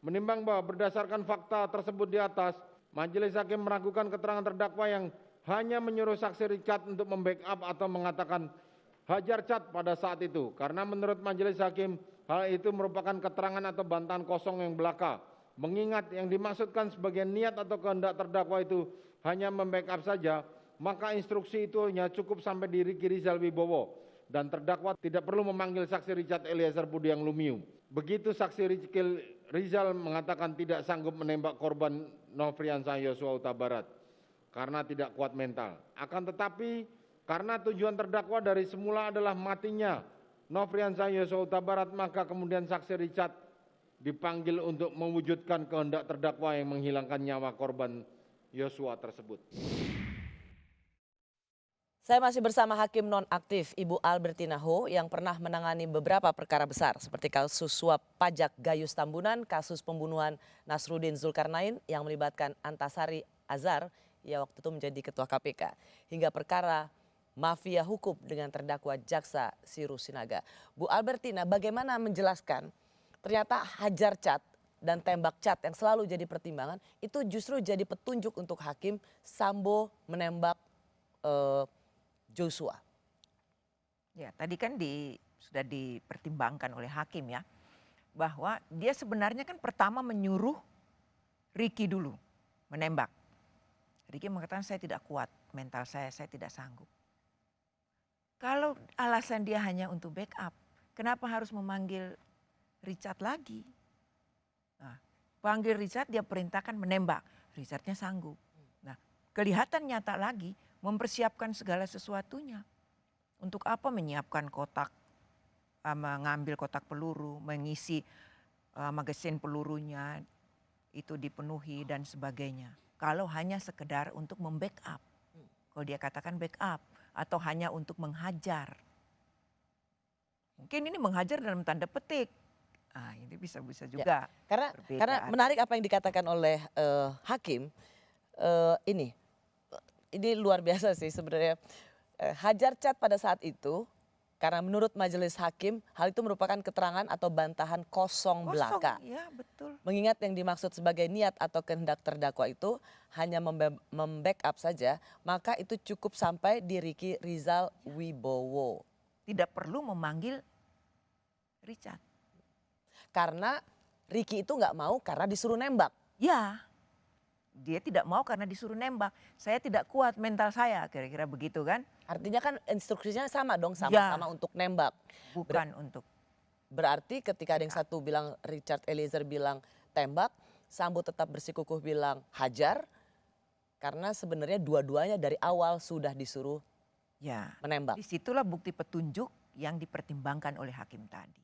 Menimbang bahwa berdasarkan fakta tersebut di atas, majelis hakim meragukan keterangan terdakwa yang hanya menyuruh saksi Richard untuk membackup atau mengatakan hajar cat pada saat itu. Karena menurut majelis hakim, hal itu merupakan keterangan atau bantahan kosong yang belaka. Mengingat yang dimaksudkan sebagai niat atau kehendak terdakwa itu hanya membackup saja, maka instruksi itu hanya cukup sampai di Riki Rizal Wibowo. Dan terdakwa tidak perlu memanggil saksi Richard Eliezer Budiang Lumiu. Begitu saksi Riki Rizal mengatakan tidak sanggup menembak korban Nofriansah Yosua Huta Barat karena tidak kuat mental. Akan tetapi karena tujuan terdakwa dari semula adalah matinya Nofriansah Yosua Huta Barat, maka kemudian saksi Richard dipanggil untuk mewujudkan kehendak terdakwa yang menghilangkan nyawa korban Yosua tersebut. Saya masih bersama hakim nonaktif Ibu Albertina Ho yang pernah menangani beberapa perkara besar seperti kasus suap pajak Gayus Tambunan, kasus pembunuhan Nasruddin Zulkarnain yang melibatkan Antasari Azhar yang waktu itu menjadi ketua KPK, hingga perkara mafia hukum dengan terdakwa jaksa Sirus Sinaga. Bu Albertina, bagaimana menjelaskan ternyata hajar cat dan tembak cat yang selalu jadi pertimbangan itu justru jadi petunjuk untuk hakim Sambo menembak Joshua? Ya, tadi kan sudah dipertimbangkan oleh hakim ya, bahwa dia sebenarnya kan pertama menyuruh Riki dulu menembak. Riki mengatakan saya tidak kuat, mental saya tidak sanggup. Kalau alasan dia hanya untuk backup, kenapa harus memanggil Richard lagi? Nah, panggil Richard, dia perintahkan menembak, Richardnya sanggup. Nah, kelihatan nyata lagi mempersiapkan segala sesuatunya. Untuk apa menyiapkan kotak, mengambil kotak peluru, mengisi magasin pelurunya itu dipenuhi dan sebagainya. Kalau hanya sekedar untuk membackup, kalau dia katakan backup atau hanya untuk menghajar. Mungkin ini menghajar dalam tanda petik. Ini bisa juga. Ya, karena menarik apa yang dikatakan oleh hakim ini luar biasa sih sebenarnya. Hajar cat pada saat itu karena menurut majelis hakim hal itu merupakan keterangan atau bantahan kosong belaka. Ya, betul. Mengingat yang dimaksud sebagai niat atau kehendak terdakwa itu hanya membackup saja, maka itu cukup sampai di Riki Rizal Wibowo. Tidak perlu memanggil Richard. Karena Riki itu nggak mau karena disuruh nembak. Ya, dia tidak mau karena disuruh nembak. Saya tidak kuat mental saya, kira-kira begitu kan. Artinya kan instruksinya sama dong, sama-sama untuk nembak. Bukan untuk. Berarti ketika ada yang satu bilang, Richard Eliezer bilang tembak, Sambo tetap bersikukuh bilang hajar. Karena sebenarnya dua-duanya dari awal sudah disuruh menembak. Disitulah bukti petunjuk yang dipertimbangkan oleh hakim tadi.